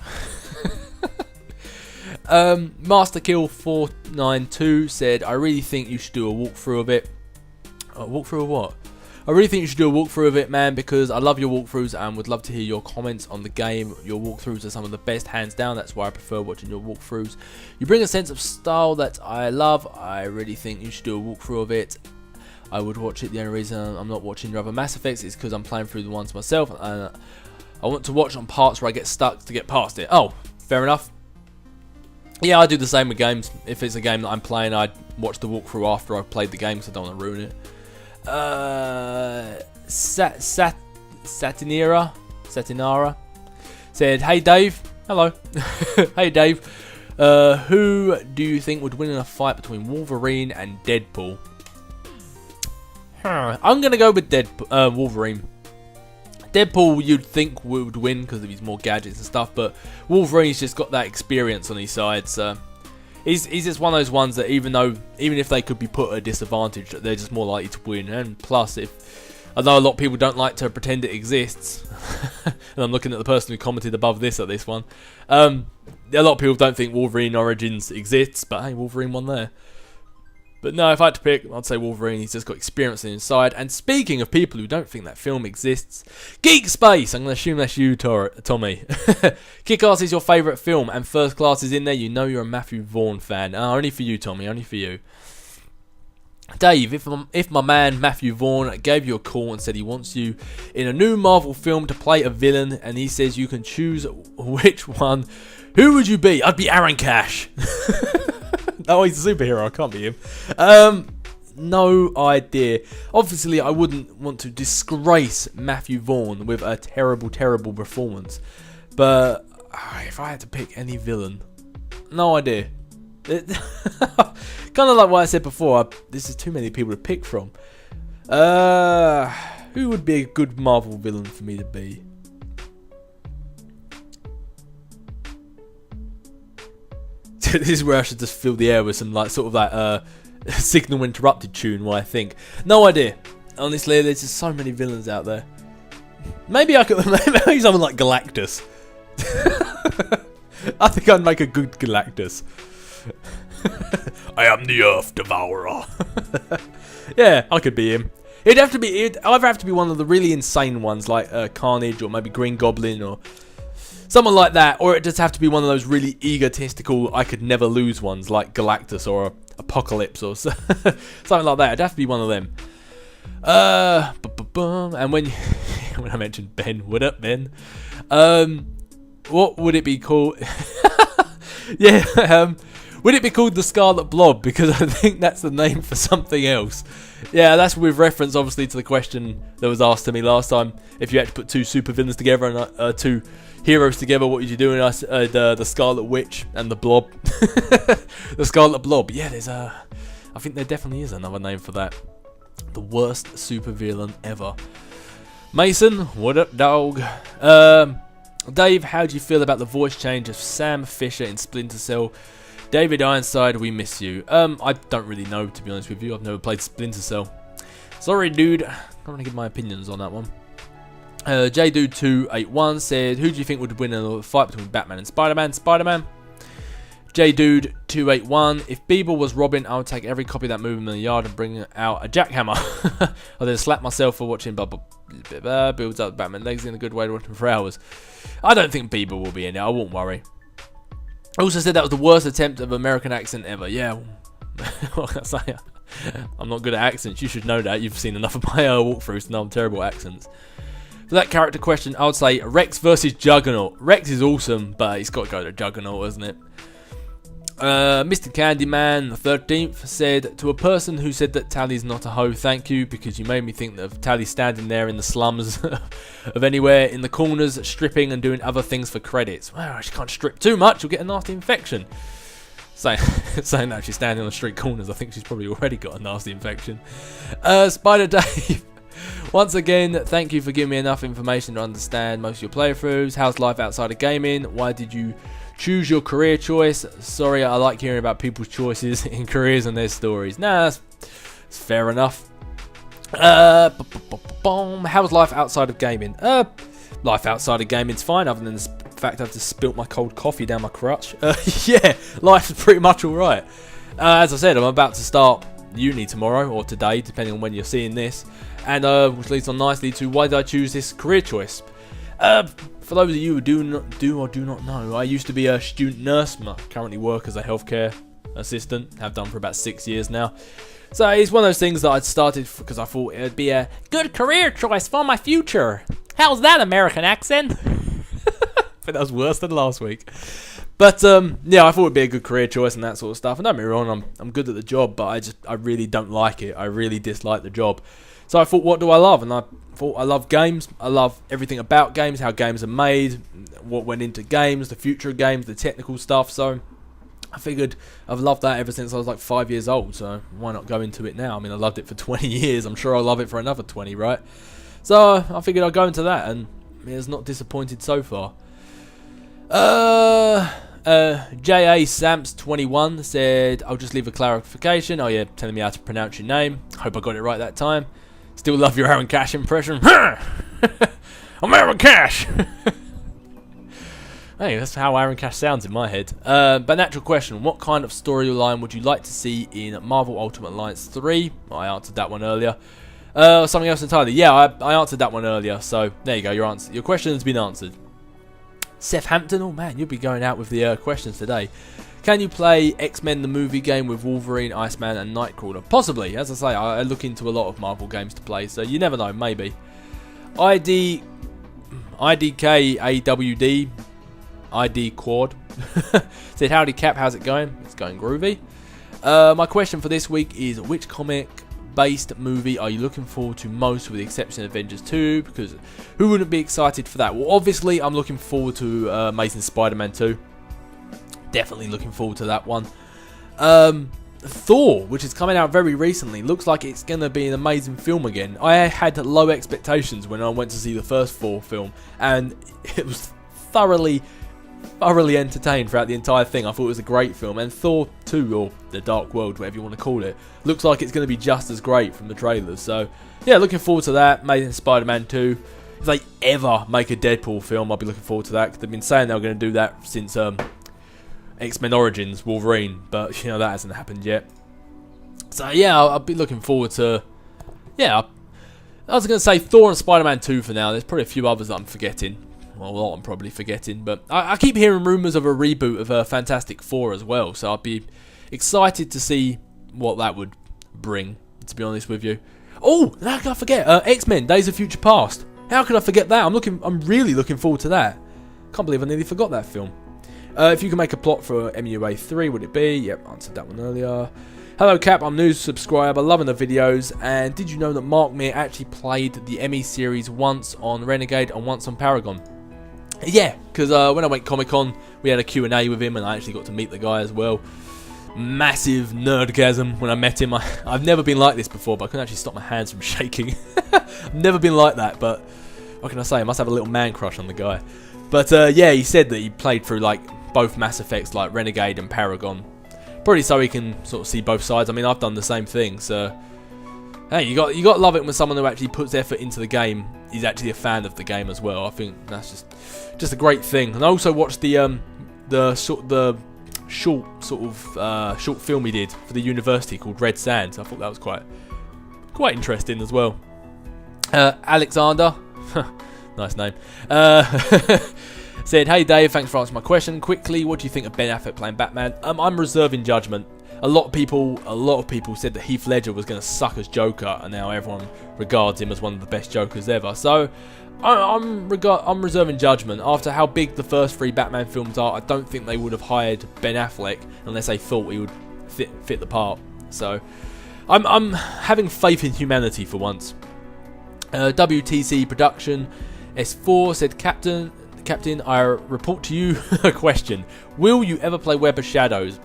MasterKill492 said, I really think you should do a walkthrough of it. A walkthrough of what? I really think you should do a walkthrough of it, man, because I love your walkthroughs and would love to hear your comments on the game. Your walkthroughs are some of the best, hands down. That's why I prefer watching your walkthroughs. You bring a sense of style that I love. I really think you should do a walkthrough of it. I would watch it. The only reason I'm not watching your other Mass Effects is because I'm playing through the ones myself, and I want to watch on parts where I get stuck to get past it. Oh, fair enough. Yeah, I do the same with games. If it's a game that I'm playing, I watch the walkthrough after I've played the game because I don't want to ruin it. Satinara said, hey Dave. Hello. Hey Dave. Who do you think would win in a fight between Wolverine and Deadpool? I'm going to go with Wolverine. Deadpool you'd think would win because of his more gadgets and stuff, but Wolverine's just got that experience on his side, so he's just one of those ones that even if they could be put at a disadvantage, they're just more likely to win. And plus, I know a lot of people don't like to pretend it exists, and I'm looking at the person who commented above this at this one. A lot of people don't think Wolverine Origins exists, but hey, Wolverine won there. But no, if I had to pick, I'd say Wolverine. He's just got experience inside. And speaking of people who don't think that film exists, Geek Space. I'm going to assume that's you, Tommy. Kick-Ass is your favourite film, and First Class is in there. You know you're a Matthew Vaughn fan. Only for you, Tommy. Only for you. Dave, if my man Matthew Vaughn gave you a call and said he wants you in a new Marvel film to play a villain, and he says you can choose which one, who would you be? I'd be Aaron Cash. Oh, he's a superhero. I can't be him. No idea. Obviously, I wouldn't want to disgrace Matthew Vaughn with a terrible, terrible performance. But if I had to pick any villain, no idea. Kind of like what I said before. This is too many people to pick from. Who would be a good Marvel villain for me to be? This is where I should just fill the air with some like sort of like Signal Interrupted tune. What I think, no idea. Honestly, there's just so many villains out there. Maybe I could, maybe someone like Galactus. I think I'd make a good Galactus. I am the Earth Devourer. Yeah, I could be him. It'd either have to be one of the really insane ones like Carnage or maybe Green Goblin or someone like that, or it'd just have to be one of those really egotistical, I could never lose ones like Galactus or Apocalypse or something like that. It'd have to be one of them. And when I mentioned Ben, what up, Ben? What would it be called? Yeah, would it be called the Scarlet Blob? Because I think that's the name for something else. Yeah, that's with reference, obviously, to the question that was asked to me last time. If you had to put two supervillains together and two heroes together, what would you do? And the Scarlet Witch and the Blob. The Scarlet Blob. Yeah, I think there definitely is another name for that. The worst supervillain ever. Mason, what up, dog? Dave, how do you feel about the voice change of Sam Fisher in Splinter Cell? David Ironside, we miss you. I don't really know, to be honest with you. I've never played Splinter Cell. Sorry, dude. I'm going to give my opinions on that one. JDude281 said, who do you think would win in a fight between Batman and Spider-Man? Spider-Man. JDude281, if Bieber was Robin, I would take every copy of that movie in the yard and bring out a jackhammer. I'll then slap myself for watching builds up Batman legs in a good way to watch him for hours. I don't think Bieber will be in it, I won't worry. I also said that was the worst attempt of American accent ever. Yeah, what can I say? I'm not good at accents. You should know that. You've seen enough of my walkthroughs to know I'm terrible at accents. For that character question, I would say Rex versus Juggernaut. Rex is awesome, but he's got to go to Juggernaut, isn't it? Mr. Candyman, the 13th, said, to a person who said that Tally's not a hoe, thank you, because you made me think of Tally standing there in the slums of anywhere, in the corners, stripping and doing other things for credits. Well, she can't strip too much, you'll get a nasty infection. Saying that she's standing on the street corners, I think she's probably already got a nasty infection. Spider Dave, once again, thank you for giving me enough information to understand most of your playthroughs. How's life outside of gaming? Why did you choose your career choice? Sorry, I like hearing about people's choices in careers and their stories. Nah, that's fair enough. How's life outside of gaming? Life outside of gaming's fine, other than the fact I've just spilt my cold coffee down my crutch. Yeah, life's pretty much alright. As I said, I'm about to start uni tomorrow, or today, depending on when you're seeing this. And which leads on nicely to why did I choose this career choice? For those of you who do or do not know, I used to be a student nurse. I currently work as a healthcare assistant. Have done for about 6 years now. So it's one of those things that I'd started because I thought it would be a good career choice for my future. How's that American accent? But that was worse than last week. But yeah, I thought it'd be a good career choice and that sort of stuff. And don't get me wrong, I'm good at the job, but I really don't like it. I really dislike the job. So I thought, what do I love? And I thought, I love games. I love everything about games, how games are made, what went into games, the future of games, the technical stuff. So I figured I've loved that ever since I was like 5 years old. So why not go into it now? I mean, I loved it for 20 years. I'm sure I'll love it for another 20, right? So I figured I'd go into that, and it's not disappointed so far. J.A. Samps21 said, I'll just leave a clarification. Oh yeah, telling me how to pronounce your name. Hope I got it right that time. Still love your Aaron Cash impression. I'm Aaron Cash. Hey, that's how Aaron Cash sounds in my head. But natural question, what kind of storyline would you like to see in Marvel Ultimate Alliance 3? Well, I answered that one earlier. Something else entirely. Yeah, I answered that one earlier. So there you go, your answer. Your question has been answered. Seth Hampton, oh man, you'll be going out with the questions today. Can you play X-Men the movie game with Wolverine, Iceman and Nightcrawler? Possibly, as I say, I look into a lot of Marvel games to play, so you never know, maybe. IDKAWD, ID Quad, said, howdy Cap, how's it going? It's going groovy. My question for this week is, which comic-based movie are you looking forward to most, with the exception of Avengers 2? Because who wouldn't be excited for that? Well, obviously, I'm looking forward to Amazing Spider-Man 2. Definitely looking forward to that one. Thor, which is coming out very recently, looks like it's going to be an amazing film again. I had low expectations when I went to see the first Thor film, and it was thoroughly entertained throughout the entire thing. I thought it was a great film, and Thor 2, or The Dark World, whatever you want to call it, looks like it's going to be just as great from the trailers. So, yeah, looking forward to that. Amazing Spider-Man 2. If they ever make a Deadpool film, I'll be looking forward to that, because they've been saying they were going to do that since X-Men Origins Wolverine, but that hasn't happened yet. So yeah, I'll be looking forward to. Yeah, I was going to say Thor and Spider-Man 2 for now. There's probably a few others that I'm forgetting. Well, a lot I'm probably forgetting, but I keep hearing rumours of a reboot of Fantastic Four as well. So I'd be excited to see what that would bring. To be honest with you. Oh, how can I forget? X-Men: Days of Future Past. How could I forget that? I'm really looking forward to that. Can't believe I nearly forgot that film. If you can make a plot for MUA 3, would it be? Yep, answered that one earlier. Hello Cap, I'm new subscriber, loving the videos, and did you know that Mark Meer actually played the ME series once on Renegade and once on Paragon? Yeah, because when I went Comic-Con, we had a Q&A with him, and I actually got to meet the guy as well. Massive nerdgasm when I met him. I've never been like this before, but I couldn't actually stop my hands from shaking. I've never been like that, but what can I say? I must have a little man crush on the guy. But yeah, he said that he played through like both Mass Effects, like Renegade and Paragon, probably so he can sort of see both sides. I mean, I've done the same thing, so hey, you got to love it when someone who actually puts effort into the game is actually a fan of the game as well. I think that's just a great thing. And I also watched the short film he did for the university called Red Sand. I thought that was quite interesting as well. Alexander, nice name. Said, hey Dave, thanks for answering my question. Quickly, what do you think of Ben Affleck playing Batman? I'm reserving judgment. A lot of people said that Heath Ledger was going to suck as Joker, and now everyone regards him as one of the best Jokers ever. So I'm reserving judgment. After how big the first 3 Batman films are, I don't think they would have hired Ben Affleck unless they thought he would fit the part. So I'm having faith in humanity for once. WTC Production S4 said, Captain, I report to you a question. Will you ever play Web of Shadows?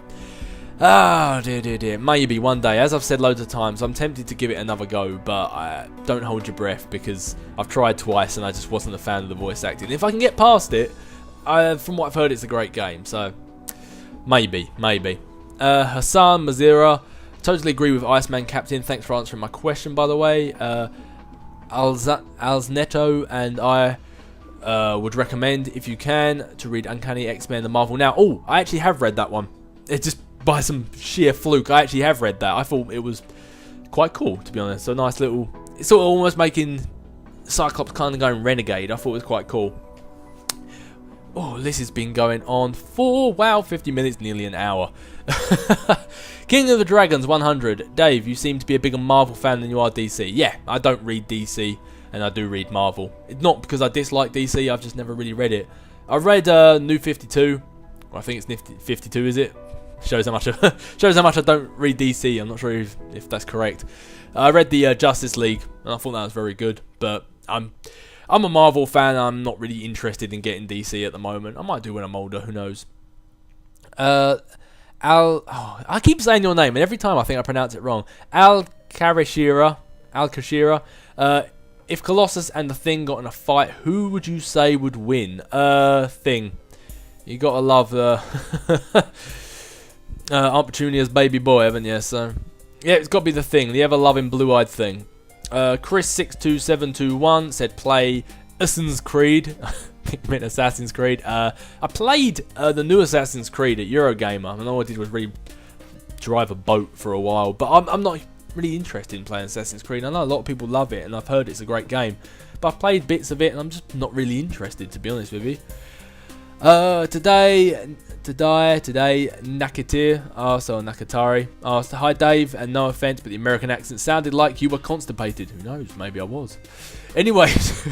Ah, dear. Maybe one day. As I've said loads of times, I'm tempted to give it another go, but don't hold your breath, because I've tried twice and I just wasn't a fan of the voice acting. If I can get past it, from what I've heard, it's a great game, so maybe. Hassan Mazira, totally agree with Iceman Captain. Thanks for answering my question, by the way. Alsneto and I would recommend, if you can, to read Uncanny X-Men The Marvel Now. Oh, I actually have read that one. It's just by some sheer fluke. I actually have read that. I thought it was quite cool, to be honest. So nice little... It's sort of almost making Cyclops kind of going Renegade. I thought it was quite cool. Oh, this has been going on for, wow, 50 minutes, nearly an hour. King of the Dragons 100. Dave, you seem to be a bigger Marvel fan than you are DC. Yeah, I don't read DC, and I do read Marvel. It's not because I dislike DC, I've just never really read it. I read New 52. Well, I think it's Nifty 52, is it? Shows how much I don't read DC. I'm not sure if that's correct. I read the Justice League, and I thought that was very good. But I'm a Marvel fan. I'm not really interested in getting DC at the moment. I might do when I'm older. Who knows? I keep saying your name, and every time I think I pronounce it wrong. Al Kashira. If Colossus and the Thing got in a fight, who would you say would win? Thing. You gotta love Aunt Petunia's baby boy, haven't you? So yeah, it's got to be the Thing, the ever-loving blue-eyed Thing. Chris62721 said play Assassin's Creed. I meant Assassin's Creed. I played the new Assassin's Creed at Eurogamer, and all I did was really drive a boat for a while. But I'm not really interested in playing Assassin's Creed. I know a lot of people love it, and I've heard it's a great game. But I've played bits of it, and I'm just not really interested, to be honest with you. Today, Nakatir, so Nakatari, asked, hi Dave, and no offense, but the American accent sounded like you were constipated. Who knows, maybe I was. Anyways,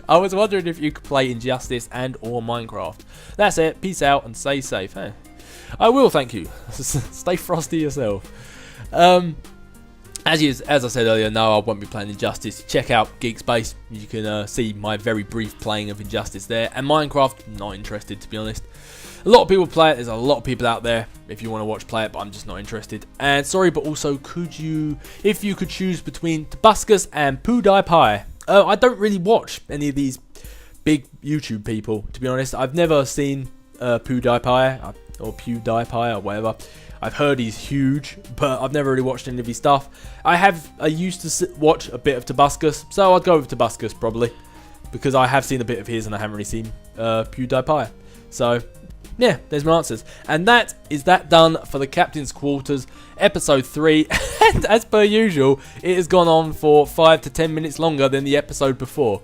I was wondering if you could play Injustice and or Minecraft. That's it, peace out and stay safe. Hey, I will, thank you. Stay frosty yourself. As I said earlier, no, I won't be playing Injustice. Check out Geekspace. You can see my very brief playing of Injustice there. And Minecraft, not interested, to be honest. A lot of people play it. There's a lot of people out there if you want to watch play it, but I'm just not interested. And sorry, but also if you could choose between Tobuscus and PewDiePie. I don't really watch any of these big YouTube people, to be honest. I've never seen PewDiePie or PewDiePie or whatever. I've heard he's huge, but I've never really watched any of his stuff. I used to watch a bit of Tobuscus, so I'd go with Tobuscus probably, because I have seen a bit of his and I haven't really seen PewDiePie. So yeah, there's my answers. And that is done for the Captain's Quarters episode 3. And as per usual, it has gone on for 5 to 10 minutes longer than the episode before.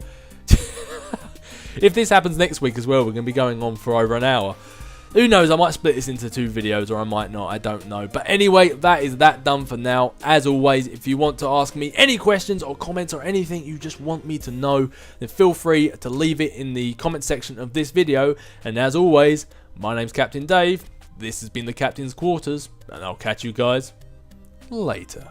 If this happens next week as well, we're going to be going on for over an hour. Who knows, I might split this into 2 videos or I might not, I don't know. But anyway, that is done for now. As always, if you want to ask me any questions or comments or anything you just want me to know, then feel free to leave it in the comment section of this video. And as always, my name's Captain Dave, this has been the Captain's Quarters, and I'll catch you guys later.